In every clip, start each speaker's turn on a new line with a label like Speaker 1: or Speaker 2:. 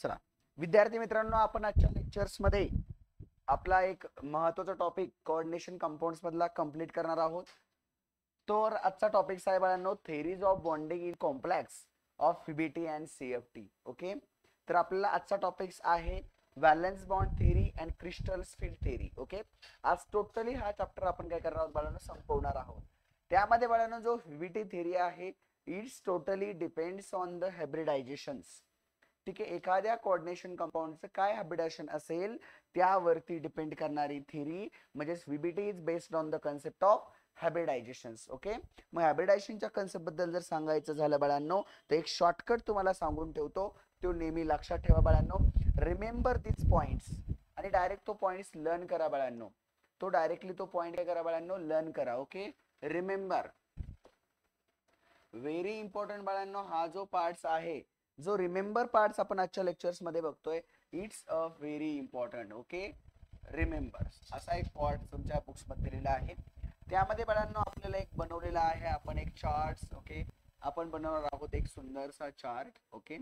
Speaker 1: चला विद्यार्थी मित्रांनो, आपण आजच्या लेक्चर्स मध्ये आपला एक महत्त्वाचा टॉपिक कोऑर्डिनेशन कंपाऊंड्स मधला कंप्लीट करणार आहोत. तर आजचा टॉपिक आहे बाळांनो, theories of bonding in complex of VBT and CFT. Okay, तर आपल्याला आजचा टॉपिक्स आहे valence bond theory and crystal field theory. Okay, आज टोटली हा चॅप्टर आपण काय करणार आहोत बाळांनो, संपवणार आहोत. त्यामध्ये बाळांनो जो व्हीबीटी थेरी आहे, it's totally depends on the hybridisations. ठीक आहे, एखाद्या कोऑर्डिनेशन कंपाऊंडचं काय हायब्रिडायझेशन असेल त्यावरती डिपेंड करणारी थेरी म्हणजेच VBT is based on the concept of hybridisations. Okay, मग हायब्रिडायझेशनच्या कन्सेप्ट बद्दल जर सांगायचं झालं बाळांनो, तर एक शॉर्टकट तुम्हाला सांगून ठेवतो, तो नेहमी लक्षात ठेवा बाळांनो. रिमेंबर दिस पॉइंट्स आणि डायरेक्ट तो पॉइंट्स लर्न करा बाळांनो. तो डायरेक्टली तो पॉइंट काय करा बाळांनो, लर्न करा. ओके, रिमेंबर, व्हेरी इम्पॉर्टंट बाळांनो. हा जो पार्ट्स आहे, जो रिमेंबर पार्ट्स आपण आजच्या लेक्चर्स मध्ये बघतोय, it's a very important. Okay, remember असा एक पार्ट तुमच्या बुक्स मध्ये दिलेला आहे. त्यामध्ये बाळांनो आपल्याला एक बनवलेला आहे आपण एक चार्ट. ओके, आपण बनवणार आहोत एक सुंदरसा चार्ट. ओके,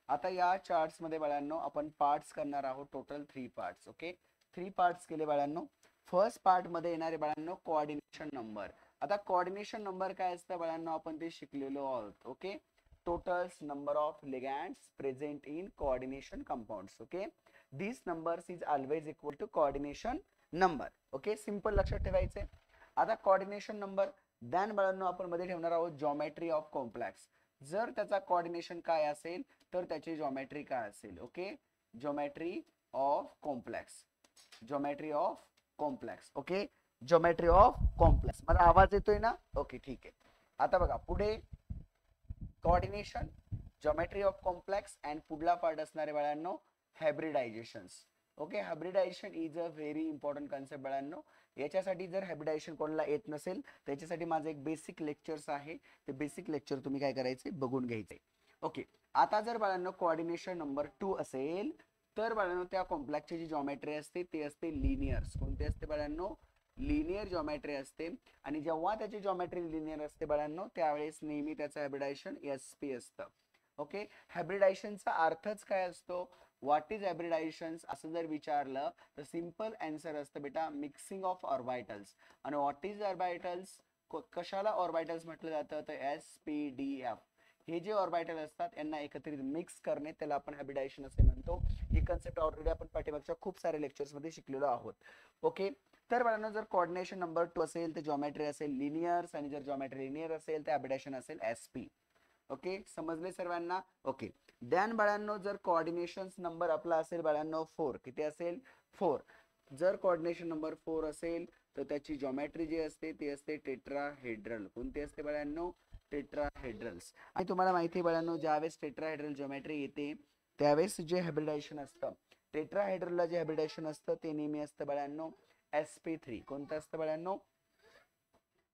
Speaker 1: आता या चार्ट्स मध्ये बाळांनो आपण पार्ट्स करणार आहोत, टोटल 3 पार्ट्स. ओके, 3 पार्ट्स केले बाळांनो. फर्स्ट पार्ट मध्ये येणारे बाळांनो कोऑर्डिनेशन नंबर. आता कोऑर्डिनेशन नंबर काय असतं बाळांनो, आपण ते शिकलेलो आहोत. Okay, totals number of ligands present in coordination compounds. Okay, these numbers is always equal to coordination number. Okay, simple लक्षात ठेवायचे. आता coordination number then बाळांनो आपण मध्ये ठेवणार आहोत geometry of complex. जर त्याचा coordination काय असेल तर त्याची geometry काय असेल. Okay, geometry of complex, geometry of complex. Okay, geometry of complex. मला आवाज येतोय ना? ओके, ठीक आहे. आता बघा पुढे coordination, geometry of complex and पुढला पार्ट असणारे बाळांनो hybridizations. Okay, hybridization is a very important concept बाळांनो. याच्यासाठी जर हायब्रिडायझेशन कोणाला येत नसेल त्याच्यासाठी माझं एक बेसिक लेक्चर्स आहे, ते बेसिक लेक्चर तुम्ही काय करायचे, बघून घ्यायचे. ओके, आता जर बाळांनो कोऑर्डिनेशन नंबर 2 असेल तर बाळांनो त्या कॉम्प्लेक्सची जी ज्योमेट्री असते ते असते लिनियर्स. कोणते असते बाळांनो, लिनियर ज्योमेट्री असते. आणि जेव्हा त्याची ज्योमेट्री लिनियर असते बाळांनो त्यावेळेस नेहमी त्याचं हायब्रिडायझेशन एसपी असतं. ओके, हायब्रिडायझेशनचा अर्थच काय असतो, व्हॉट इज हायब्रिडायझेशन असं जर विचारलं तर सिंपल आन्सर असतं बेटा मिक्सिंग ऑफ ऑर्बिटल्स. आणि व्हॉट इज ऑर्बिटल्स, कशाला ऑर्बिटल्स म्हटलं जातं, तर SPDF. हे जे ऑर्बिटल असतात यांना एकत्रित मिक्स करणे त्याला आपण हायब्रिडायझेशन असे म्हणतो. ही कन्सेप्ट ऑलरेडी आपण पाठीमागच्या खूप सारे लेक्चर्स मध्ये शिकलेलो आहोत. ओके, तर बाळांनो जर कोऑर्डिनेशन नंबर 2 असेल तर ज्योमेट्री असेल लिनियर्स, आणि जर ज्योमेट्री लिनियर असेल तर हायब्रिडायझेशन असेल SP. ओके, समजले सर्वांना? ओके, देन बाळांनो जर कोऑर्डिनेशन नंबर आपला असेल बाळांनो 4, किती असेल 4. जर कोऑर्डिनेशन नंबर 4 असेल तर त्याची ज्योमेट्री जी असते ती असते टेट्राहेड्रल. कोणती असते बाळांनो, टेट्राहेड्रल्स. आणि तुम्हाला माहिती आहे बाळांनो ज्यावेळेस टेट्राहेड्रल ज्योमेट्री येते त्यावेळेस जे हायब्रिडायझेशन असतं, टेट्राहेड्रलला जे हायब्रिडायझेशन असतं ते नेहमी असतं बाळांनो SP3. कोणतं असतं बाळांनो,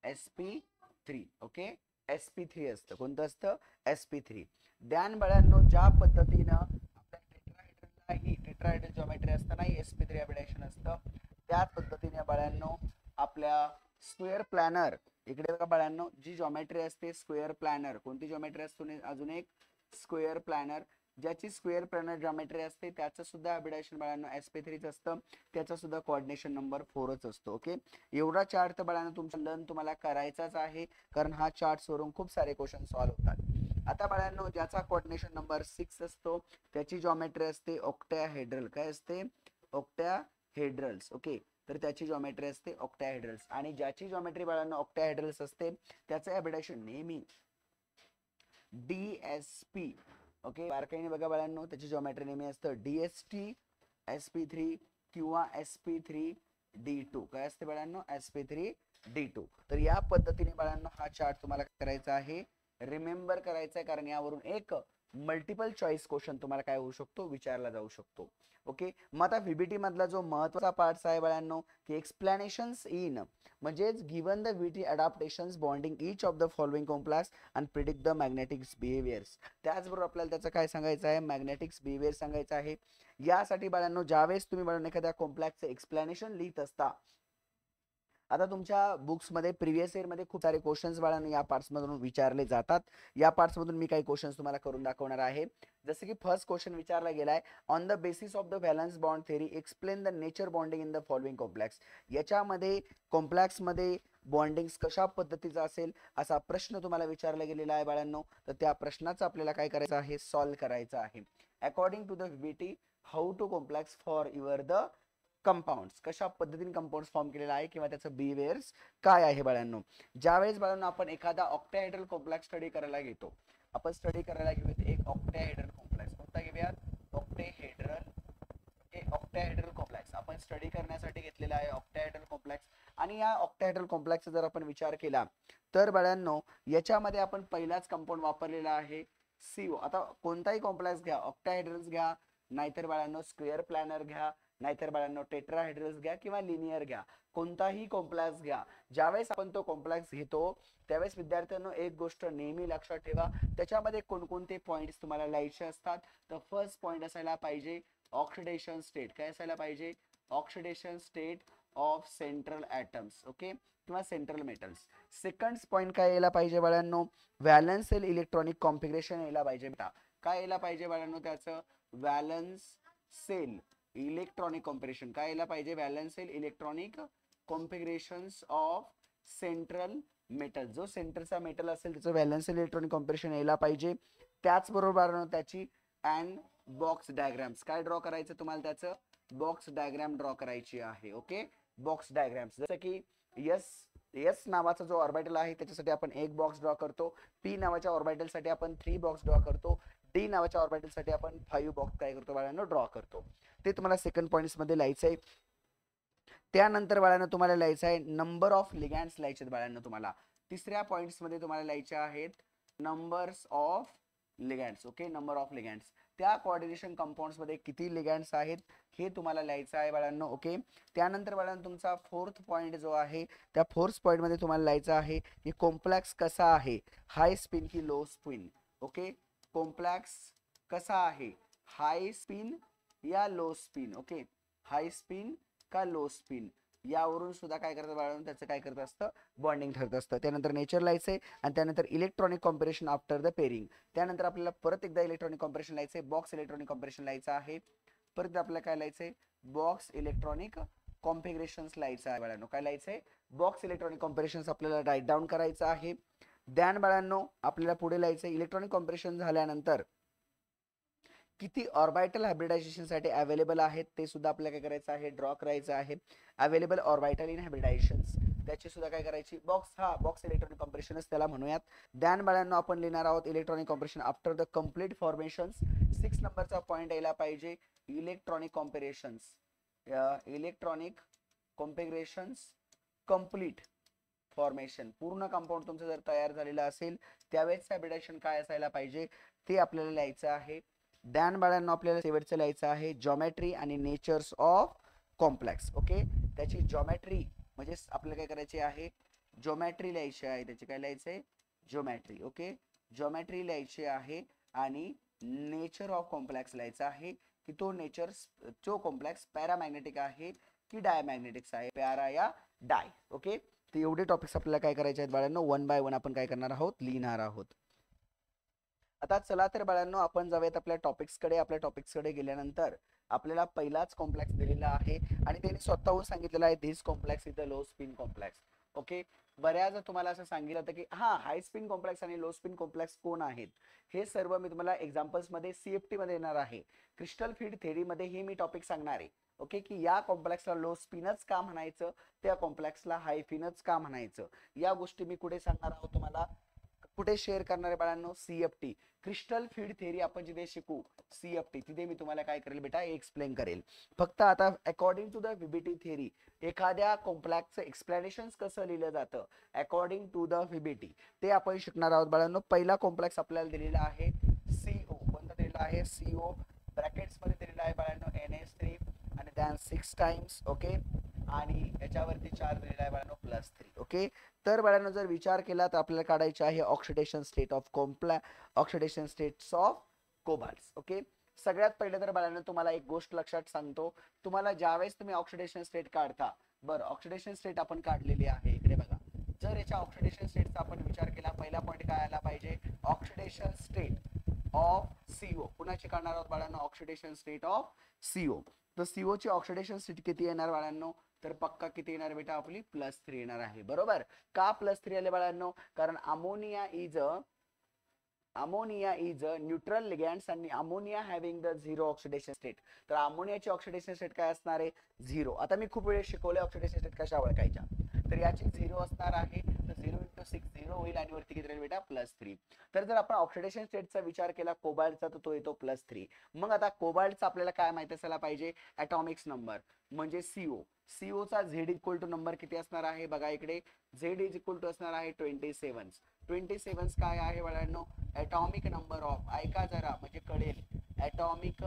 Speaker 1: SP3. ओके, SP3 असतं. कोणतं असतं, SP3. ध्यान बाळांनो ज्या पद्धतीनं आपल्या टेट्राहेड्रलला ही टेट्राहेड्रल ज्योमेट्री असताना SP3 हायब्रिडायझेशन असतं, त्याच पद्धतीने बाळांनो आपल्या स्क्वेअर प्लॅनर, इकडे बघा बाळांनो जी ज्योमेट्री असते स्क्वेअर प्लॅनर. कोणती ज्योमेट्री असते, अजून एक स्क्वेअर प्लॅनर. ज्याची स्क्वेअर प्लॅनर ज्योमेट्री असते त्याचं सुद्धा हायब्रिडायझेशन बाळांनो SP3 असतं, त्याचा सुद्धा कोऑर्डिनेशन नंबर 4च असतो. ओके, एवढा चार्ट तर बाळांनो तुमचा लर्न तुम्हाला करायचाच आहे, कारण हा चार्ट वरून खूप सारे क्वेश्चन सॉल्व्ह होतात. आता बाळांनो ज्याचा कोऑर्डिनेशन नंबर 6 असतो त्याची ज्योमेट्री असते ऑक्टॅहेड्रल. काय असते, ऑक्टॅहेड्रल्स. ओके, तर त्याची ज्योमेट्री असते ऑक्टॅहेड्रल्स. आणि ज्याची ज्योमेट्री बाळांनो ऑक्टॅहेड्रल्स असते त्याचं हायब्रिडायझेशन नेहमी DSP. ओके, बारकाईने बघा बाळांनो त्याची ज्योमेट्री नेहमी असतं DST, SP3 किंवा SP3D2. काय असते बाळांनो, SP3D2. तर या पद्धतीने बाळांनो हा चार्ट तुम्हाला करायचा आहे, रिमेंबर करायचा आहे, कारण यावरून एक मल्टिपल चॉईस क्वेश्चन तुम्हाला काय होऊ शकतो, विचारला जाऊ शकतो. ओके, मग आता व्हीबीटी मधला जो महत्वाचा पार्ट आहे बाळांनो की एक्सप्लेनेशन्स इन, म्हणजेच given the VT adaptations bonding each of the following complex and predict the magnetics behaviours. त्याचबरोबर आपल्याला त्याचं काय सांगायचं आहे, मॅग्नेटिक्स बिहेवियर सांगायचं आहे. यासाठी बाळांनो ज्यावेळेस तुम्ही बाळांनो एखाद्या कॉम्प्लेक्सचं एक्सप्लेनेशन लिहित असता आता तुमच्या बुक्समध्ये प्रिव्हियस इयरमध्ये खूप सारे क्वेश्चन्स बाळांनो या पार्ट्समधून विचारले जातात. या पार्ट्समधून मी काही क्वेश्चन्स तुम्हाला करून दाखवणार आहे. जसं की फर्स्ट क्वेश्चन विचारला गेलाय, on the basis of the valence bond theory explain the nature bonding in the following complex. याच्यामध्ये कॉम्प्लेक्समध्ये बॉन्डिंग्स कशा पद्धतीचा असेल असा प्रश्न तुम्हाला विचारला गेलेला आहे बाळांनो. तर त्या प्रश्नाचं आपल्याला काय करायचं आहे, सॉल्व्ह करायचं आहे. According to the VBT how to complex for your the compounds, कशा पद्धतीने कंपाऊंड्स फॉर्म केलेला आहे किंवा त्याचं बिहेवियर्स काय आहे बाळांनो. ज्यावेळेस बाळांनो आपण एखादा ऑक्टाहेड्रल कॉम्प्लेक्स स्टडी करायला घेतो, आपण स्टडी करायला घेऊयात एक ऑक्टाहेड्रल कॉम्प्लेक्स. कोणता घेऊयात, ऑक्टाहेड्रल. ऑक्टाहेड्रल कॉम्प्लेक्स आपण स्टडी करण्यासाठी घेतलेला आहे ऑक्टाहेड्रल कॉम्प्लेक्स. आणि या ऑक्टाहेड्रल कॉम्प्लेक्सचा जर आपण विचार केला तर बाळांनो याच्यामध्ये आपण पहिलाच कंपाऊंड वापरलेला आहे CO. आता कोणताही कॉम्प्लेक्स घ्या, ऑक्टाहेड्रल्स घ्या, नाहीतर बाळांनो स्क्वेअर प्लॅनर घ्या, नाहीतर बाळांनो टेट्राहेड्रल्स घ्या किंवा लिनियर घ्या, कोणताही कॉम्प्लेक्स घ्या. ज्यावेळेस आपण तो कॉम्प्लेक्स घेतो त्यावेळेस विद्यार्थ्यांनो एक गोष्ट नेहमी लक्षात ठेवा, त्याच्यामध्ये कोणकोणते पॉइंट्स तुम्हाला लिहायचे असतात. तर फर्स्ट पॉइंट असायला पाहिजे ऑक्सिडेशन स्टेट. काय असायला पाहिजे, oxidation state of central atoms, okay, किंवा सेंट्रल मेटल्स. सेकंड पॉइंट काय यायला पाहिजे बाळांनो, व्हॅलन्स सेल इलेक्ट्रॉनिक कॉन्फिगरेशन यायला पाहिजे बेटा. काय यायला पाहिजे बाळांनो, त्याचं व्हॅलन्स सेल इलेक्ट्रॉनिक कॉम्पिटिशन. काय यायला पाहिजे, valence sale electronic configurations of central metal. जो सेंटरचा मेटल असेल त्याचं व्हॅलन्स सेल इलेक्ट्रॉनिक कॉम्पिटिशन यायला पाहिजे. त्याचबरोबर त्याची अँड बॉक्स डायग्राम्स काय ड्रॉ करायचं तुम्हाला, त्याचं बॉक्स डायग्राम ड्रॉ करायची आहे. Okay, box diagrams. जसं की एस नावाचा जो ऑर्बिटल आहे त्याच्यासाठी आपण एक बॉक्स ड्रॉ करतो, पी नावाच्या ऑर्बिटल साठी आपण 3 बॉक्स ड्रॉ करतो, डी नावाच्या ऑर्बिटल साठी आपण 5 बॉक्स काय करतो बाळांनो, ड्रॉ करतो. ते तुम्हाला सेकंड पॉइंट्स मध्ये लिहायचं आहे. त्यानंतर बाळांनो तुम्हाला लिहायचं आहे नंबर ऑफ लिगॅंड्स लिहायचे आहेत बाळांनो तुम्हाला. तिसऱ्या पॉइंट्स मध्ये तुम्हाला लिहायचे आहेत numbers of ligands. Okay, number of ligands. त्या कोऑर्डिनेशन कंपाऊंड्स मध्ये किती लिगॅंड्स आहेत हे तुम्हाला लिहायचं आहे बाळांनो. ओके, त्यानंतर बाळांनो तुमचा फोर्थ पॉइंट जो आहे त्या फोर्थ पॉइंट मध्ये तुम्हाला लिहायचं आहे की कॉम्प्लेक्स कसा आहे, हाय स्पिन की लो स्पिन. ओके, कॉम्प्लेक्स कसा आहे, हाय स्पिन या लो स्पिन. ओके, हाय स्पिन का लो स्पिन यावरून सुद्धा काय करतं बाळांनो, त्याचं काय करत असतं, बॉन्डिंग ठरत असतं. त्यानंतर नेचर लिहायचंय आणि त्यानंतर electronic competition after the pairing. त्यानंतर आपल्याला परत एकदा इलेक्ट्रॉनिक कॉम्पिटिशन लिहायचंय, बॉक्स इलेक्ट्रॉनिक कॉम्पिटिशन लिहायचं आहे. परत आपल्याला काय लिहायचंय, बॉक्स इलेक्ट्रॉनिक कॉन्फिगरेशन्स लिहायचं आहे बाळांनो. काय लिहायचंय, बॉक्स इलेक्ट्रॉनिक कॉम्पिटिशन्स आपल्याला राईट डाऊन करायचं आहे. ध्यान बाळांनो आपल्याला पुढे लिहायचंय इलेक्ट्रॉनिक कॉम्पिटिशन झाल्यानंतर किती ऑर्बिटल हायब्रिडायझेशन साठी अवेलेबल आहेत ते सुद्धा आपल्याला काय करायचं आहे, ड्रॉ करायचं आहे. अवेलेबल ऑर्बिटल इन हायब्रिडायझेशन्स त्याची सुद्धा काय करायची, बॉक्स इलेक्ट्रॉनिक कॉम्पिटिशनच त्याला म्हणूयात. ध्यान बाळांनो आपण लिहिणार आहोत electronic competition after the complete formations. 6 नंबरचा पॉइंट यायला पाहिजे electronic competitions. Electronic configurations complete formation. पूर्ण कंपाऊंड तुमचं जर तयार झालेलं असेल त्यावेळेस हायब्रिडायझेशन काय असायला पाहिजे ते आपल्याला लिहायचं आहे. ध्यान बाळांनो आपल्याला शेवटचं लिहायचं आहे जॉमेट्री आणि नेचर्स ऑफ कॉम्प्लेक्स. ओके, त्याची जॉमेट्री म्हणजे आपल्याला काय करायचे आहे, जॉमेट्री लिहायची आहे. त्याची काय लिहायचंय, जॉमेट्री. ओके, जॉमेट्री लिहायची आहे आणि नेचर ऑफ कॉम्प्लेक्स लिहायचा आहे की तो नेचर, जो कॉम्प्लेक्स पॅरामॅग्नेटिक आहे की डायमॅग्नेटिक्स आहे, पॅरा या डाय. ओके, तर एवढे टॉपिक्स आपल्याला काय करायचे आहेत बाळांनो, 1 बाय 1 आपण काय करणार आहोत, लिहिणार आहोत. आता चला तर बाळांनो आपण जाऊयात आपल्या टॉपिक्सकडे. आपल्या टॉपिक्सकडे गेल्यानंतर आपल्याला पहिलाच कॉम्प्लेक्स दिलेला आहे आणि त्यांनी स्वतःहून सांगितलेलं आहे this complex is the low spin complex. Okay, बऱ्याच तुम्हाला असं सांगितलं होतं की हाय स्पिन कॉम्प्लेक्स आणि लो स्पिन कॉम्प्लेक्स कोण आहेत, हे सर्व मी तुम्हाला एक्झाम्पल्स मध्ये CFT मध्ये येणार आहे. क्रिस्टल फील्ड थेरी मध्ये हे मी टॉपिक सांगणार आहे. ओके, की या कॉम्प्लेक्सला लो स्पिनच का म्हणायचं, त्या कॉम्प्लेक्सला हाय फिनच का म्हणायचं, या गोष्टी मी कुठे सांगणार आहोत तुम्हाला, कुठे शेअर करणार आहे बाळांनो, CFT क्रिस्टल फील्ड थेरी आपण जिथे शिकू CFT तिथे मी तुम्हाला काय करेल बेटा, एक्सप्लेन करेल. फक्त आता according to the VBT theory एखाद्या कॉम्प्लेक्सचं एक्सप्लेनेशन कसं लिहिलं जातं अकॉर्डिंग टू द VBT ते आपण शिकणार आहोत बाळांनो. पहिला कॉम्प्लेक्स आपल्याला दिलेला आहे CO. कोणता दिलेला आहे, CO. ब्रॅकेट्स मध्ये दिलेला आहे बाळांनो NH3 आणि त्यान 6 टाइम्स. ओके, आणि याच्यावरती 4 दिलेला आहे बाळांनो +3. ओके, तर बाळांनो जर विचार केला तर आपल्याला काढायचे आहे oxidation state of oxidation states of cobalts. Okay, सगळ्यात पहिले तर बाळांनो तुम्हाला एक गोष्ट लक्षात सांगतो, तुम्हाला ज्यावेळेस तुम्ही ऑक्सिडेशन स्टेट काढता बरं, ऑक्सिडेशन स्टेट आपण काढलेली आहे इकडे बघा. जर याच्या ऑक्सिडेशन स्टेटचा आपण विचार केला, पहिला पॉईंट काय आला पाहिजे, ऑक्सिडेशन स्टेट ऑफ सीओ. कुणाची काढणार आहोत बाळांनो, ऑक्सिडेशन स्टेट ऑफ सीओ. तर सीओ ची ऑक्सिडेशन स्टेट किती येणार बाळांनो, तर पक्का किती येणार बेटा, आपली +3 येणार आहे. बरोबर. का +3 आले बाळांनो, कारण अमोनिया इज अ न्यूट्रल लिगँड्स आणि ammonia having the 0 oxidation state. तर अमोनियाची ऑक्सिडेशन स्टेट काय असणार आहे, 0. आता मी खूप वेळेस शिकवले ऑक्सिडेशन स्टेट कशा ओळखायच्या. तर याची 0 असणार आहे. तर 0 × 6 0 होईल आणि वरती किती राहील बेटा, +3. तर जर आपण ऑक्सिडेशन स्टेटचा विचार केला कोबाल्टचा, तर तो येतो +3. मग आता कोबाल्टचा आपल्याला काय माहिती असायला पाहिजे, ॲटॉमिक्स नंबर म्हणजे सीओ. सीओचा झेड इक्वल टू नंबर किती असणार आहे बघा इकडे, झेड इज इक्वल टू असणार आहे 27. 27 काय आहे बाळांनो, ॲटॉमिक नंबर ऑफ, ऐका जरा म्हणजे कळेल, ॲटॉमिक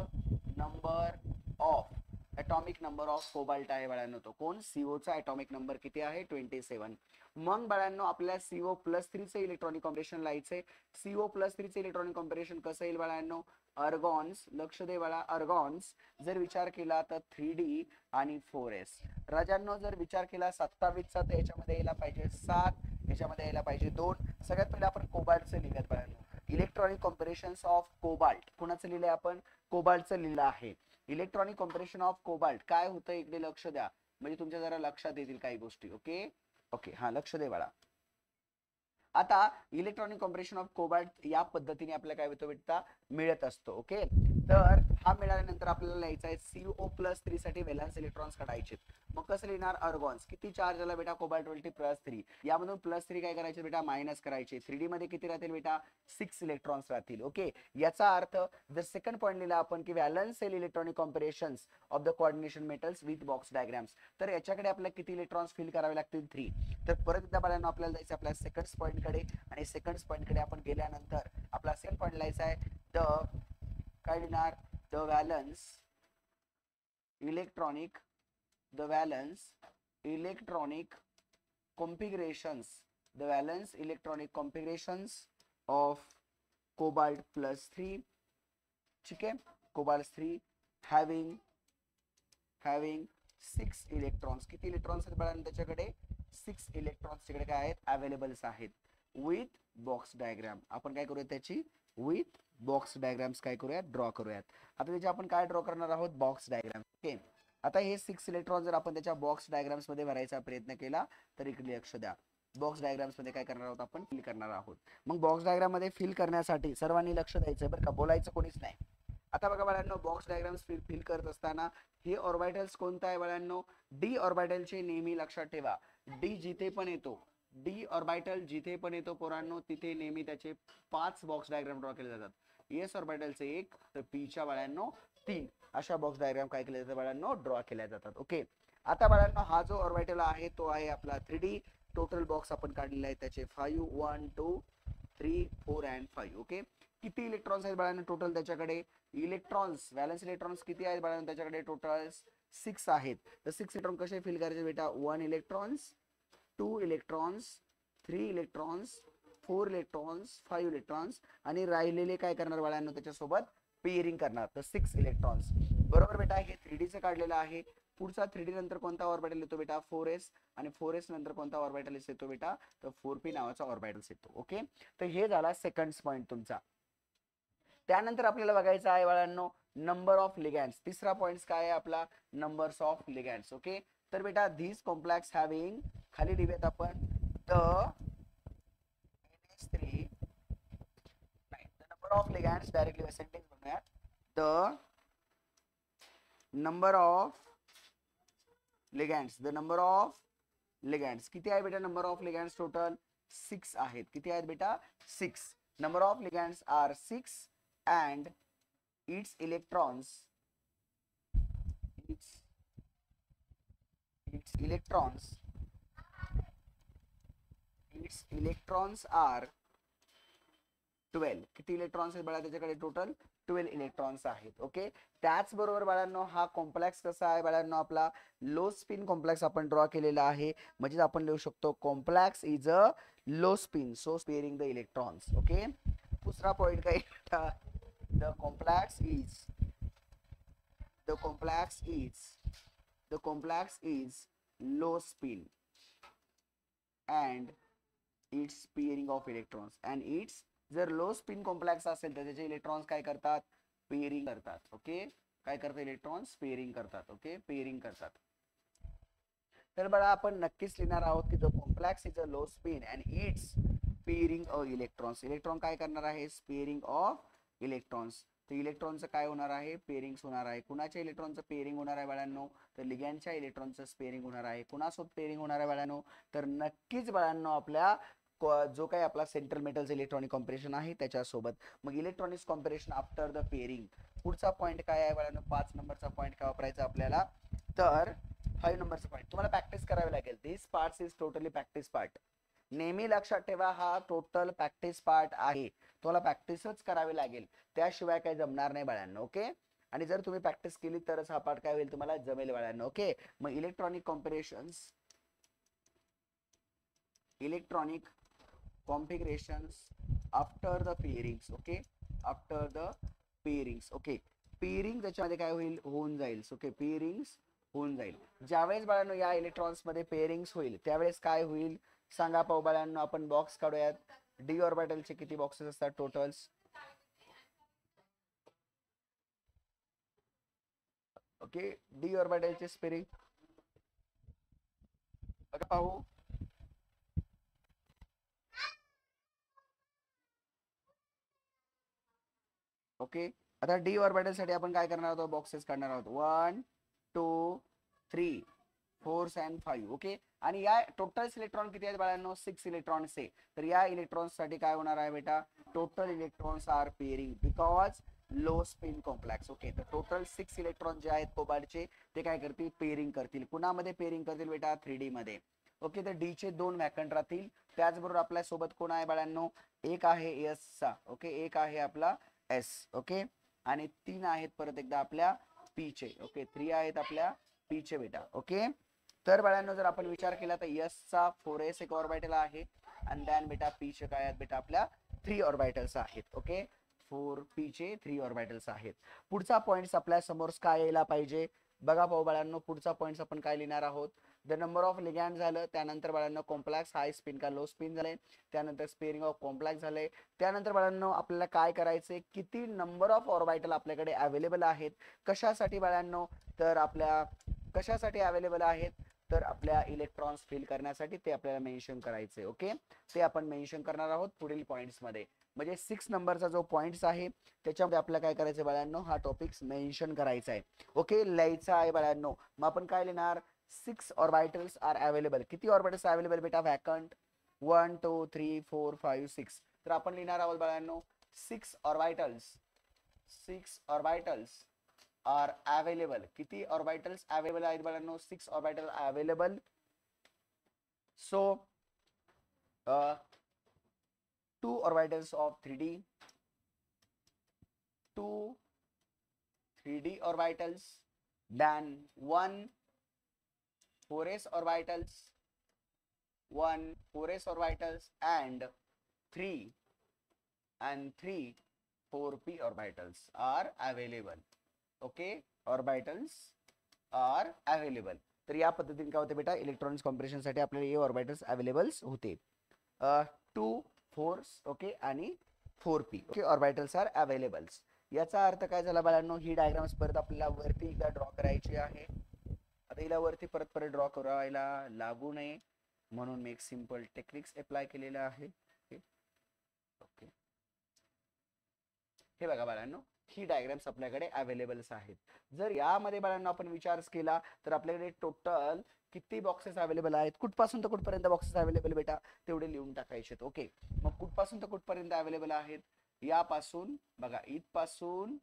Speaker 1: नंबर ऑफ कोबाल्ट आहे बाळांनो. तो कोण, सीओचा ॲटॉमिक नंबर किती आहे, 27. मग बाळांनो आपल्याला CO+3 चे इलेक्ट्रॉनिक कॉम्बिनेशन लिहायचंय. CO+3 चे इलेक्ट्रॉनिक कॉम्बिनेशन कसं येईल बाळांनो, अर्गॉन्स, लक्ष दे बाळा, अर्गॉन्स जर विचार केला तर 3D आणि 4s. राजांनो जर विचार केला 27चा, तर याच्यामध्ये यायला पाहिजे 7, याच्यामध्ये यायला पाहिजे 2. सगळ्यात पहिले आपण कोबाल्टचं लिहिलं बाळांनो. इलेक्ट्रॉनिक कॉम्बिनेशन्स ऑफ कोबाल्ट कुणाचं लिहिलंय आपण, कोबाल्टचं लिहिलं आहे. इलेक्ट्रॉनिक कॉम्बिनेशन ऑफ कोबाल्ट काय होतं इकडे लक्ष द्या, म्हणजे तुमच्या जरा लक्षात येतील काही गोष्टी. ओके ओके, हा लक्ष दे बाळा. आता इलेक्ट्रॉनिक कॉम्बिनेशन ऑफ कोबाल्ट या पद्धतीने आपल्याला काय होतं बेटा, मिळत असतो. ओके, तर हा मिळाल्यानंतर आपल्याला लिहायचा आहे CO+3 साठी व्हॅलन्स इलेक्ट्रॉन्स काढायचे. मग कसं लिहिणार, अर्गॉन्स किती चार्ज झाला बेटा, कोबाल्ट वरती +3. यामधून +3 काय करायचे बेटा, मायनस करायचे. 3D मध्ये किती राहतील बेटा, 6 इलेक्ट्रॉन्स राहतील. ओके, याचा अर्थ जर सेकंड पॉईंट लिहिला आपण की valence sale electronic combinations of the coordination metals with box diagrams, तर याच्याकडे आपल्याला किती इलेक्ट्रॉन्स फिल करावे लागतील, 3. तर परत एकदा बाळांनो आपल्याला जायचं आपल्या सेकंड पॉईंट कडे, आणि सेकंड पॉईंट कडे आपण गेल्यानंतर आपला सेकंड पॉईंट लिहायचा आहे काय लिहिणार, the valence electronic configurations of cobalt +3. ठीक आहे, कोबाल्ट 3 हॅव्हिंग 6 इलेक्ट्रॉन्स. किती इलेक्ट्रॉन्स आहेत बाळांनो त्याच्याकडे, 6 इलेक्ट्रॉन्स तिकडे काय आहेत, अवेलेबल्स आहेत. विथ बॉक्स डायग्राम आपण काय करूया, त्याची विथ बॉक्स डायग्राम्स काय करूया, ड्रॉ करूयात. आता त्याची आपण काय ड्रॉ करणार आहोत, बॉक्स डायग्राम. ओके, आता हे 6 इलेक्ट्रॉन जर आपण त्याच्या बॉक्स डायग्राम्स मध्ये भरायचा प्रयत्न केला, तर इकडे लक्ष द्या, बॉक्स डायग्राम्स मध्ये काय करणार आहोत, आपण फिल करणार आहोत. मग बॉक्स डायग्राम मध्ये फिल करण्यासाठी सर्वांनी लक्ष द्यायचं बरं का, बोलायचं कोणीच नाही. आता बघा बाळांनो, बॉक्स डायग्राम्स फिल करत असताना हे ऑर्बिटल्स कोणता आहे बाळांनो, डी ऑर्बिटलचे नेहमी लक्षात ठेवा. डी जिथे पण येतो, डी ऑर्बिटल जिथे पण येतो पोरांनो, तिथे नेहमी त्याचे 5 बॉक्स डायग्राम ड्रॉ केले जातात. एस ऑर्बिटलचे 1, तर पीच्या बाळांनो 3, अशा बॉक्स डायग्राम काय केले जातात बाळांनो, ड्रॉ केल्या जातात. ओके, आता बाळांनो हा जो ऑर्बिटल आहे तो आहे आपला 3D. टोटल बॉक्स आपण काढलेला आहे त्याचे 5, 1 2 3 4 and 5. ओके, किती इलेक्ट्रॉन्स आहेत बाळांनो टोटल त्याच्याकडे, इलेक्ट्रॉन्स व्हॅलन्स इलेक्ट्रॉन्स किती आहेत बाळांनो त्याच्याकडे, टोटल 6 आहेत. तर 6 इलेक्ट्रॉन कसे फिल करायचे बेटा, 1 electrons, 2 electrons, 3 electrons, 4 electrons, 5 electrons, आणि राहिलेले काय करणार बाळांनो त्याच्यासोबत पेअरिंग करणार. तर 6 इलेक्ट्रॉन्स. बरोबर बेटा, हे 3D चं काढलेलं आहे. पुढचा 3D नंतर कोणता ऑर्बिटल येतो बेटा, 4s, आणि 4s नंतर कोणता ऑर्बिटल येतो बेटा, तर 4p नावाचा ऑर्बिटल येतो. ओके, तर हे झाला सेकंड पॉईंट तुमचा. त्यानंतर आपल्याला बघायचं आहे बाळांनो नंबर ऑफ लिगँड्स. तिसरा पॉइंट काय आहे आपला, नंबर्स ऑफ लिगँड्स. ओके, तर बेटा धीस कॉम्प्लेक्स हॅव्हिंग, खाली लिहूयात आपण द NH3 नाही, the number of ligands directly sentence बनवूयात, द नंबर ऑफ लिगँड्स किती आहे बेटा, नंबर ऑफ लिगँड्स टोटल 6 आहेत. किती आहेत बेटा, 6. Number of ligands are 6 and its electrons are 12. किती इलेक्ट्रॉन्स आहेत बाळा त्याच्याकडे, टोटल 12 इलेक्ट्रॉन्स आहेत. ओके, त्याचबरोबर बाळांनो हा कॉम्प्लेक्स कसा आहे बाळांनो, आपला लो स्पिन कॉम्प्लेक्स आपण ड्रॉ केलेला आहे. म्हणजे आपण लिहू शकतो complex is a low spin, so sparing the electrons. Okay, दुसरा पॉइंट काय, the complex is low spin and its pairing of electrons. And its, जर लो स्पिन कॉम्प्लेक्स असेल तर त्याचे इलेक्ट्रॉन्स काय करतात, पेअरिंग करतात. ओके, काय करतात, इलेक्ट्रॉन्स पेअरिंग करतात. ओके, पेअरिंग करतात. तर बघा आपण नक्कीच लिहिणार आहोत की the complex is a low spin and its pairing of electrons. Electron काय करणार आहे, पेअरिंग ऑफ इलेक्ट्रॉन्स. तर इलेक्ट्रॉनचं काय होणार आहे, पेअरिंग होणार आहे. कुणाच्या इलेक्ट्रॉनचं पेअरिंग होणार आहे बाळांनो, तर लिगँडच्या इलेक्ट्रॉनचं पेअरिंग होणार आहे. कुणासोबत पेअरिंग होणार आहे बाळांनो, तर नक्कीच बाळांनो आपल्या जो काही आपला सेंट्रल मेटलचं इलेक्ट्रॉनिक कॉम्पिटिशन आहे त्याच्यासोबत. मग electronic competition after the pairing. पुढचा पॉईंट काय आहे बाळांनो, 5 नंबरचा पॉईंट काय वापरायचा आपल्याला, तर 5 नंबरचा पॉईंट तुम्हाला प्रॅक्टिस करावी लागेल. This part is totally practice part. नेहमी लक्षात ठेवा हा टोटल प्रॅक्टिस पार्ट आहे, तुम्हाला प्रॅक्टिसच करावी लागेल, त्याशिवाय काही जमणार नाही बाळांनो. ओके, आणि जर तुम्ही प्रॅक्टिस केली तरच हा पार्ट काय होईल, तुम्हाला जमेल बाळांनो. ओके, मग electronic competitions, electronic configurations after the pairings. Okay, after the pairings. Okay, pairing त्याच्यामध्ये काय होईल, होऊन जाईल. ओके, पेअरिंग्स होऊन जाईल. ज्यावेळेस बाळांनो या इलेक्ट्रॉन्स मध्ये पेअरिंग्स होईल त्यावेळेस काय होईल सांगा पाहू बाळांनो. आपण बॉक्स काढूयात. डी ऑर्बिटलचे किती बॉक्सेस असतात टोटल्स, ओके, डी ऑर्बिटलचे स्पेअरिंग बघा पाहू. ओके, आता डी ऑर्बिटल साठी आपण काय करणार आहोत, बॉक्सेस काढणार आहोत. 1 2 3 4 अँड 5. ओके, आणि या टोटल इलेक्ट्रॉन किती आहेत बाळांनो, 6 इलेक्ट्रॉन्स आहे. तर या इलेक्ट्रॉन्स साठी काय होणार आहे बेटा, total electrons are pairing because low spin complex. Okay, तर टोटल 6 इलेक्ट्रॉन जे आहेत कोबाल्टचे ते काय करतील, पेअरिंग करतील. कुणामध्ये पेअरिंग करतील बेटा, 3D मध्ये. ओके, तर डी चे 2 वॅकंट राहतील. त्याचबरोबर आपल्या सोबत कोण आहे बाळांनो, एक आहे एस चा. ओके, एक आहे आपला एस. ओके, आणि 3 आहेत परत एकदा आपल्या पी चे. ओके, 3 आहेत आपल्या पी चे बेटा. ओके, तर बाळांनो जर आपण विचार केला तर एस चा 4s एक ऑर्बिटल आहे आणि देन बेटा पी चे काय आहेत बेटा, आपल्या 3 ऑर्बिटल्स आहेत. ओके, 4p चे 3 ऑर्बिटल्स आहेत. पुढचा पॉइंट्स आपल्या समोर काय यायला पाहिजे बघा पाहू बाळांनो. पुढचा पॉइंट्स आपण काय लिहिणार आहोत, द नंबर ऑफ लिगँड झालं, त्यानंतर बाळांनो कॉम्प्लेक्स हाय स्पिन का लो स्पिन झाले, त्यानंतर स्पेअरिंग ऑफ कॉम्प्लेक्स झाले, त्यानंतर बाळांनो आपल्याला काय करायचंय, किती नंबर ऑफ ऑर्बिटल आपल्याकडे अवेलेबल आहेत. कशासाठी बाळांनो, तर आपल्या कशासाठी अवेलेबल आहेत, तर आपल्या इलेक्ट्रॉन्स फिल करण्यासाठी ते आपल्याला मेन्शन करायचे. ओके, ते आपण मेन्शन करणार आहोत पुढील पॉइंट्स मध्ये. म्हणजे 6 नंबरचा जो पॉइंट्स आहे त्याच्यामध्ये आपल्याला काय करायचं बाळांनो, हा टॉपिक्स मेन्शन करायचा आहे. ओके, लिहायचा आहे बाळांनो. मग आपण काय लिहिणार, 6 ऑर्बिटल्स आर अवेलेबल. किती ऑर्बिटल्स अवेलेबल बेटा, वॅकंट 1 2 3 4 5 6. तर आपण लिहिणार आहोत बाळांनो 6 ऑर्बिटल्स, 6 ऑर्बिटल्स आर अवेलेबल. किती ऑर्बिटल्स अवेलेबल आहेत बाळांनो, 6 orbital available. So 2 orbitals of 3D, 2 3D orbitals, then 1 4s orbitals, 1 4s orbitals and 3 4p orbitals are available. Okay, orbitals are available. तर या पद्धतीने काय होते बेटा, इलेक्ट्रॉनिक्स कॉम्पिटिशन साठी आपल्याला हे ऑर्बिटल्स अवेलेबल होते. 2 4s ओके आणि 4p. Okay, orbitals are availables. याचा अर्थ काय झाला बाळांनो, ही डायग्राम्स परत आपल्याला वरती एकदा ड्रॉ करायची आहे. आता हिला वरती परत परत ड्रॉ करायला लागू नये म्हणून मी एक सिंपल टेक्निक्स अप्लाय केलेला आहे. ओके, हे बघा बाळांनो, ही डायग्राम्स आपल्याकडे अवेलेबल्स आहेत. जर यामध्ये बाळांनो आपण विचार केला तर आपल्याकडे टोटल किती बॉक्सेस अवेलेबल आहेत, कुठपासून तर कुठपर्यंत बॉक्सेस अवेलेबल बेटा तेवढे लिहून टाकायचे. ओके, मग कुठपासून तर कुठपर्यंत अवेलेबल आहेत, यापासून बघा इथपासून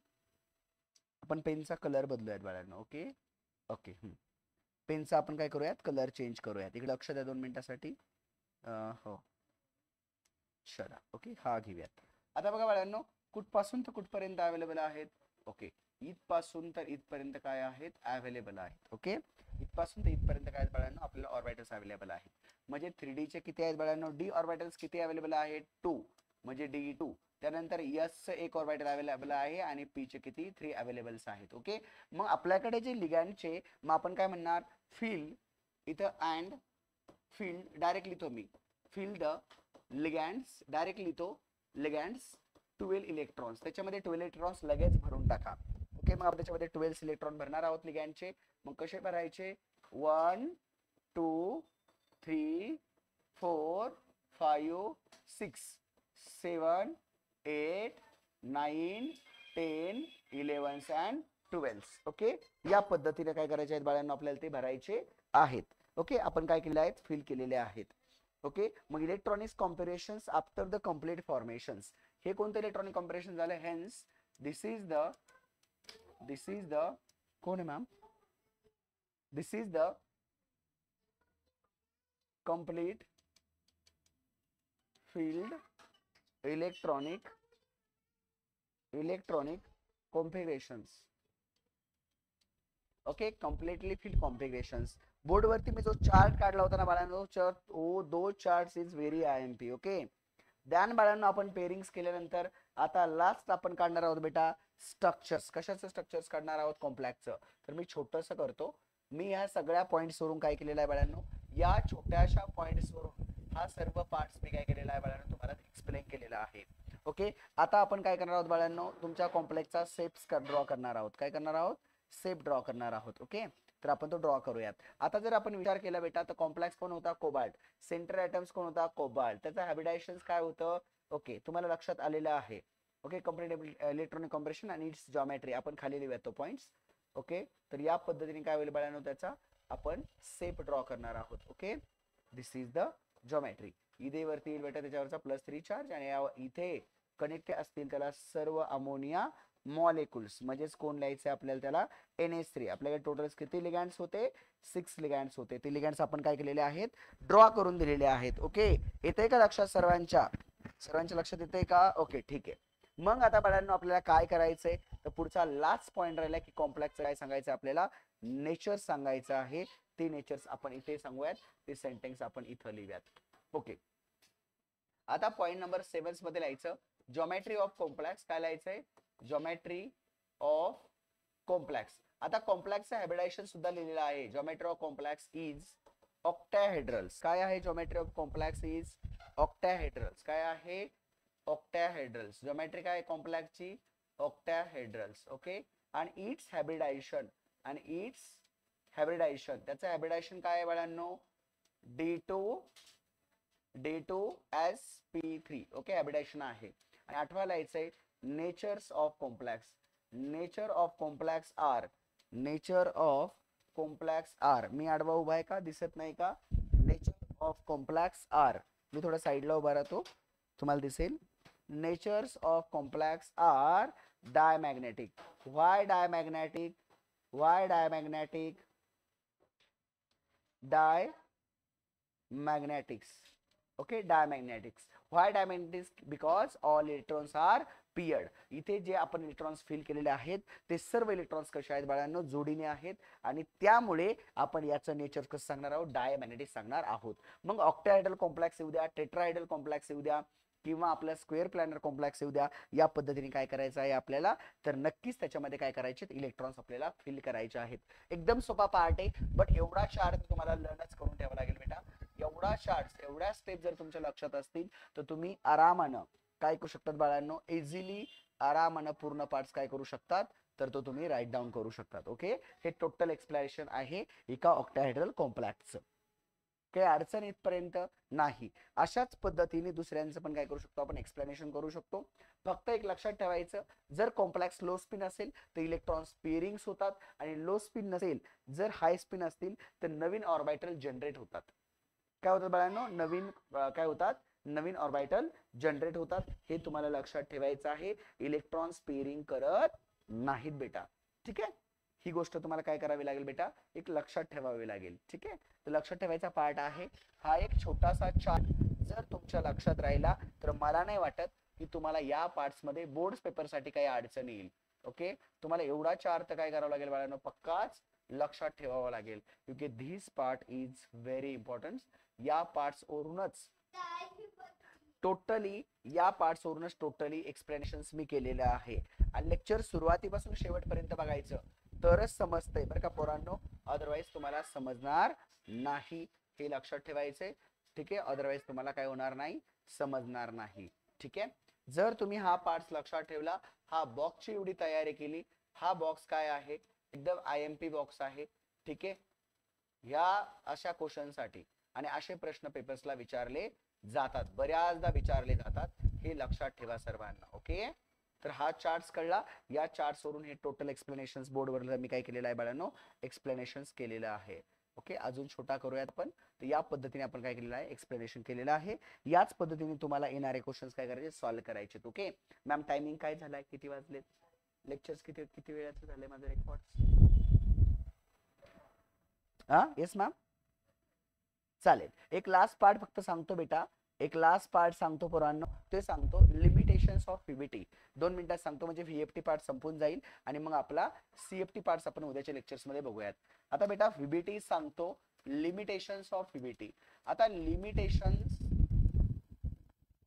Speaker 1: आपण पेनचा कलर बदलूयात बाळांनो. ओके ओके, पेनचा आपण काय करूयात, कलर चेंज करूयात. इकडे लक्ष द्या 2 मिनिटासाठी. हो चला, ओके, हा घेऊयात. आता बघा बाळांनो, कुठपासून तर कुठपर्यंत अवेलेबल आहेत. ओके, इथपासून तर इथपर्यंत काय आहेत, अवेलेबल आहेत. ओके, इथपासून तर इथपर्यंत काय आहेत बाळांनो, आपल्याला ऑर्बिटल्स अवेलेबल आहेत. म्हणजे 3D चे किती आहेत बाळांनो, डी ऑर्बिटल्स किती अवेलेबल आहेत, 2, म्हणजे D2. त्यानंतर एस चे एक ऑर्बिटल अवेलेबल आहे आणि पी चे किती, 3 अवेलेबल्स आहेत. ओके, मग आपल्याकडे जे लिगँडचे, मग आपण काय म्हणणार, फिल इथं अँड फील्ड डायरेक्ट लिहितो मी, फील्ड द लिगँड्स डायरेक्ट लिहितो, लिगँड्स 12 इलेक्ट्रॉन्स, त्याच्यामध्ये 12 इलेक्ट्रॉन्स लगेच भरून टाका. ओके, मग आपण त्याच्यामध्ये 12 इलेक्ट्रॉन भरणार आहोत लिगँडचे. मग कसे भरायचे? 1 2 3 4 5 6 7 8 9 10 11 अँड 12. ओके, या पद्धतीने काय करायचे आहेत बाळांनो, आपल्याला ते भरायचे आहेत. ओके, आपण काय केले आहेत? फिल केलेले आहेत. ओके, मग electronics comparisons after the complete formations, हे कोणते इलेक्ट्रॉनिक कॉम्पिरेशन झाले? हेन्स दिस इज द कोण आहे ma'am? This is the complete filled electronic configurations. Okay, completely filled configurations. Board वरती मी जो चार्ट काढला होता ना बाळांनो, those charts is very IMP. Okay, ध्यान बाळांनो, आपण पेरिंग्स केल्यानंतर आता लास्ट आपण काढणार आहोत बेटा स्ट्रक्चर्स. कशाचं स्ट्रक्चर्स काढणार आहोत? कॉम्प्लेक्सचं. तर मी छोटंसं करतो. मी ह्या सगळ्या पॉइंट्स वरून काय केलेलं आहे बाळांनो, या छोट्याशा पॉइंट्स वरून हा सर्व पार्ट्स मी काय केलेला आहे बाळांनो, तुम्हाला एक्सप्लेन केलेला आहे. ओके, आता आपण काय करणार आहोत बाळांनो, तुमच्या कॉम्प्लेक्सचा शेप्स ड्रॉ करणार आहोत. काय करणार आहोत? शेप ड्रॉ करणार आहोत. ओके, तर आपण तो ड्रॉ करूयात. आता जर आपण विचार केला बेटा, तर कॉम्प्लेक्स कोण होता? कोबाल्ट. सेंटर ॲटम्स कोण होता? कोबाल्ट. त्याचा हॅबिटायशन्स काय होतं? ओके, तुम्हाला लक्षात आलेलं आहे. ओके, कंप्लीट इलेक्ट्रॉनिक कॉम्प्रेशन आणि इट्स जॉमेट्री आपण खाली लिहूयात तो पॉइंट्स. ओके, तर या पद्धतीने काय होईल बाळांनो, त्याचा आपण शेप ड्रॉ करणार आहोत. Okay, this is the geometry. इथे वरती येईल बेटा त्याच्यावरचा +3 चार्ज, आणि इथे कनेक्ट असतील त्याला सर्व अमोनिया मॉलिक्युल्स. म्हणजेच कोण लिहायचे आपल्याला? त्याला NH3. आपल्याकडे टोटल किती लिगँड्स होते? 6 लिगँड्स होते. ते लिगँड्स आपण काय केलेले आहेत? ड्रॉ करून दिलेले आहेत. ओके, येते का लक्षात सर्वांच्या लक्षात येते का? ओके, ठीक आहे. मग आता बाळांनो आपल्याला काय करायचंय, तर पुढचा लास्ट पॉइंट राहिला की कॉम्प्लेक्सचं काय सांगायचं आपल्याला? नेचर सांगायचं आहे. ते नेचर्स आपण इथे सांगूयात, ते सेंटेन्स आपण इथं लिहूयात. ओके, आता पॉइंट नंबर 7 मध्ये लिहायचं जॉमेट्री ऑफ कॉम्प्लेक्स. काय लिहायचंय? Geometry of complex. आता कॉम्प्लेक्सचं हॅबिटायशन सुद्धा लिहिलेलं आहे. Geometry of complex is octahedrals. काय आहे? Geometry of complex is octahedrals. काय आहे? ऑक्टाहेड्रल्स. जॉमेट्री काय कॉम्प्लेक्सची? ऑक्टाहेड्रल्स. ओके, आणि इट्स हॅबिटायशन, त्याचं हॅबिटायशन काय आहे बाळांनो? D2sp3. ओके, हॅबिटायशन आहे. आणि आठवा लिहायचंय natures of complex. Nature of complex are. मी आडवा उभा आहे का? दिसत नाही का? Nature of complex are. मी थोडा साईडला उभा राहतो, तुम्हाला दिसेल. Natures of complex are diamagnetic. Why diamagnetic? Diamagnetics. Okay, diamagnetics. Why diamagnetics? Because all electrons are paired. इथे जे आपण इलेक्ट्रॉन्स फिल केलेले आहेत ते सर्व इलेक्ट्रॉन्स कसे आहेत बाळांनो? जोडीने आहेत, आणि त्यामुळे आपण याचं नेचर कसं सांगणार आहोत? डायमॅग्नेटिक सांगणार आहोत. मग ऑक्टाहेड्रल कॉम्प्लेक्स येऊ द्या, टेट्राहेड्रल कॉम्प्लेक्स येऊ द्या, किंवा आपला स्क्वेअर प्लॅनर कॉम्प्लेक्स येऊ द्या, या पद्धतीने काय करायचं आहे आपल्याला? तर नक्कीच त्याच्यामध्ये काय करायचे? इलेक्ट्रॉन्स आपल्याला फिल करायचे आहेत. एकदम सोपा पार्ट आहे, बट एवढा चार्ट तुम्हाला लर्नच करून ठेवावा लागेल बेटा. एवढ्या स्टेप जर तुमच्या लक्षात असतील तर तुम्ही आरामानं काय करू शकतात बाळांनो? इझिली आरामानं पूर्ण पार्ट्स काय करू शकतात? तर तो तुम्ही राईट डाऊन करू शकतात. ओके, हे टोटल एक्सप्लेनेशन आहे एका ऑक्टाहेड्रल कॉम्प्लेक्सचं. काही अडचण इथपर्यंत नाही. अशाच पद्धतीने दुसऱ्यांचं पण काय करू शकतो आपण? एक्सप्लेनेशन करू शकतो. फक्त एक लक्षात ठेवायचं, जर कॉम्प्लेक्स लो स्पिन असेल तर इलेक्ट्रॉन्स पेरिंग्स होतात, आणि लो स्पिन नसेल, जर हाय स्पिन असतील तर नवीन ऑर्बिटल जनरेट होतात. काय होतात बाळांनो? नवीन ऑर्बिटल जनरेट होतात. हे तुम्हाला लक्षात ठेवायचं आहे. इलेक्ट्रॉन्स पेरिंग करत नाहीत बेटा. ठीक आहे, ही गोष्ट तुम्हाला काय करावी लागेल बेटा? एक लक्षात ठेवावी लागेल. ठीक आहे, तर लक्षात ठेवायचा पार्ट आहे हा. एक छोटासा चार्ट जर तुमच्या लक्षात राहिला तर मला नाही वाटत की तुम्हाला या पार्ट्स मध्ये बोर्ड पेपर साठी काही अडचण येईल. ओके, तुम्हाला एवढा चार्ट काय करावं लागेल बाळांनो? पक्काच लक्षात ठेवावं लागेल, क्योंकि this part is very important. या पार्ट्स वरूनच टोटली एक्सप्लेनेशन मी केलेलं आहे. आणि लेक्चर सुरुवातीपासून शेवटपर्यंत बघायचं तरच समजतंय बरं का पोरांनो. अदरवाईज तुम्हाला समजणार नाही, हे लक्षात ठेवायचंय. ठीक आहे, अदरवाईज तुम्हाला काय होणार नाही, समजणार नाही. ठीक आहे, जर तुम्ही हा पार्ट लक्षात ठेवला, हा बॉक्सची एवढी तयारी केली, हा बॉक्स काय आहे, एकदम IMP बॉक्स आहे. ठीक आहे, या अशा क्वेश्चन साठी आणि असे प्रश्न पेपर्सला विचारले जातात, बऱ्याचदा विचारले जातात, हे लक्षात ठेवा सर्वांना. ओके, तर हा चार्ट्स कळला. या चार्ट्स वरून हे टोटल एक्सप्लेनेशन बोर्डवर मी काय केलेलं आहे बाळांनो, एक्सप्लेनेशन केलेलं आहे. ओके, अजून छोटा करूयात आपण. तर या पद्धतीने आपण काय केलेलं आहे, एक्सप्लेनेशन केलेलं आहे. याच पद्धतीने तुम्हाला येणारे क्वेश्चन्स काय करायचे, सॉल्व्ह करायचे. ओके मॅम, टायमिंग काय झालाय, किती वाजलेत, लेक्चर्स किती वेळाचं झालंय माझं रेकॉर्ड? हा येस मॅम, चालेल. एक लास्ट पार्ट फक्त सांगतो बेटा, एक लास्ट पार्ट सांगतो पोरांनो, ते सांगतो लिमिटेशन्स ऑफ व्हीबीटी. 2 मिनिटात सांगतो, म्हणजे व्हीएफटी पार्ट संपून जाईल आणि मग आपला सीएफटी पार्ट्स आपण उद्याच्या लेक्चर्स मध्ये बघूयात. आता बेटा व्हीबीटी सांगतो, लिमिटेशन्स ऑफ व्हीबीटी. आता लिमिटेशन्स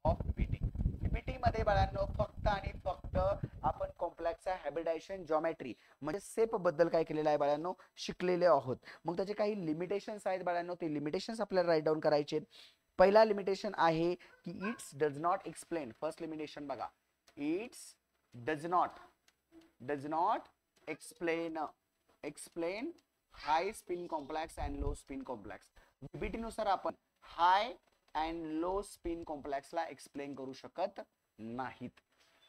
Speaker 1: ऑफ व्हीबीटी, व्हीबीटी मध्ये बाळांनो फक्त आणि फक्त आपण कॉम्प्लेक्सचा हायब्रिडायझेशन जॉमेट्री म्हणजे सेप बद्दल काय केलेलं आहे बाळांनो, शिकलेले आहोत. मग त्याचे काही लिमिटेशन्स आहेत बाळांनो, ते लिमिटेशन्स आपल्याला राईट डाऊन करायचे. पहिला लिमिटेशन आहे की its does not explain. First limitation बघा, its does not explain high spin complex and low spin complex. VBT नुसार आपण हाय अँड लो स्पिन कॉम्प्लेक्सला एक्सप्लेन करू शकत नाहीत.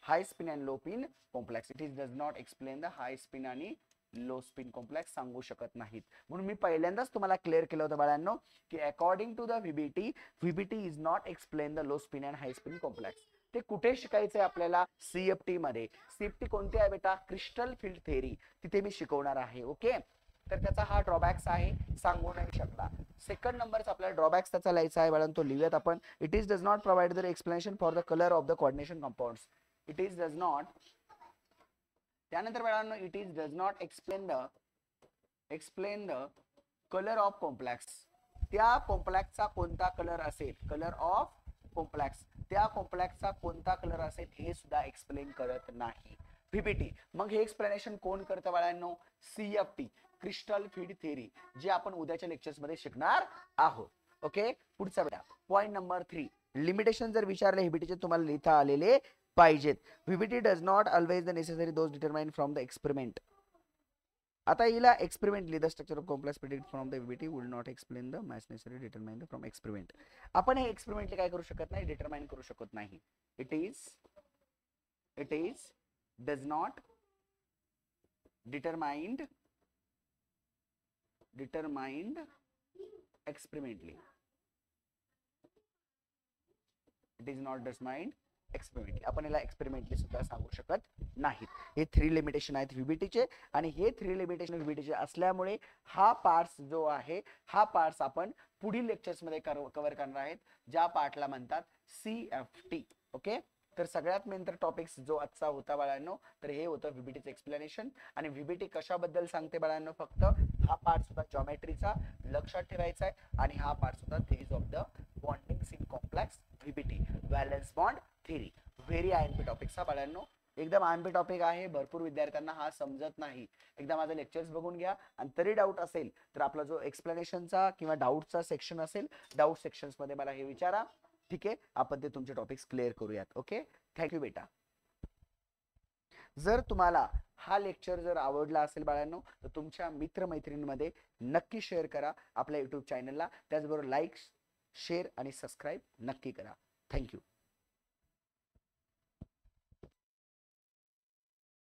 Speaker 1: High spin and low spin complex, it is does not explain the high spin आणि low spin complex सांगू शकत नाहीत. म्हणून मी पहिल्यांदाच तुम्हाला क्लिअर केलं होतं बाळांनो की according to the VBT is not explain the low spin and high spin complex. ते कुठे शिकायचंय आपल्याला, सीएफटी मध्ये. सीएफटी कोणती आहे बेटा, क्रिस्टल फील्ड थेअरी, तिथे मी शिकवणार आहे. ओके, तर त्याचा हा ड्रॉबॅक्स आहे, सांगू नाही शकला. सेकंड नंबरचा आपल्याला ड्रॉबॅक्स त्याचा लिहायचा आहे बाळांनो, तो लिहूयात आपण. It is does not provide the explanation for the colour of the coordination compounds. It is does not, त्यानंतर बाळांनो it is does not explain the colour of complex. त्या कॉम्प्लेक्सचा कोणता कलर असेल, कलर ऑफ कॉम्प्लेक्स, त्या कॉम्प्लेक्सचा कोणता colour असेल हे सुद्धा एक्सप्लेन करत नाही व्हीबीटी. मग हे एक्सप्लेनेशन कोण करतं बाळांनो, सीएफटी, क्रिस्टल फील्ड थेअरी, जे आपण उद्याच्या लेक्चर्स मध्ये शिकणार आहोत. ओके, पुढचा बेटा पॉइंट नंबर 3, लिमिटेशन जर विचारले व्हीबीटीचे तुम्हाला लिहिता आलेले पाहिजेत. VBT does not always the necessary those determine from the experiment. आता हिला experiment the structure of complex predict from the VBT would not explain the match necessary determine the from experiment. आपण हे एक्सपेरिमेंटली काय करू शकत नाही, determine करू शकत नाही. It is does not determined experimentally. It is not determined experimentally. आपण याला एक्सपेरिमेंटली सुद्धा सांगू शकत नाहीत. हे 3 लिमिटेशन आहेत व्हीबीटीचे, आणि हे 3 लिमिटेशन व्हीबीटीचे असल्यामुळे हा पार्ट्स जो आहे, हा पार्ट्स आपण पुढील लेक्चर्स मध्ये कव्हर करणार आहेत, ज्या पार्टला म्हणतात सीएफटी. ओके, तर सगळ्यात मेन तर टॉपिक्स जो आजचा होता बाळांनो, तर हे होतं व्हीबीटीचं एक्सप्लेनेशन. आणि व्हीबीटी कशाबद्दल सांगते बाळांनो, फक्त हा पार्ट सुद्धा जॉमेट्रीचा लक्षात ठेवायचा आहे, आणि हा पार्ट सुद्धा theories of the bondings in complex VBT, valence bond theory. Very IMP topics हा बाळांनो, एकदम आयएमपी टॉपिक आहे. भरपूर विद्यार्थ्यांना हा समजत नाही. एकदा माझे लेक्चर्स बघून घ्या, आणि तरी डाऊट असेल तर आपला जो एक्सप्लेनेशनचा किंवा डाऊटचा सेक्शन असेल, डाऊट सेक्शन्स मध्ये मला हे विचारा. ठीक आहे, आपण ते तुमचे टॉपिक्स क्लिअर करूयात. ओके, थँक्यू बेटा. जर तुम्हाला हा लेक्चर जर आवडला असेल बाळांनो, तर तुमच्या मित्रमैत्रिणींमध्ये नक्की शेअर करा आपल्या युट्यूब चॅनलला. त्याचबरोबर लाईक, शेअर आणि सबस्क्राईब नक्की करा. थँक्यू.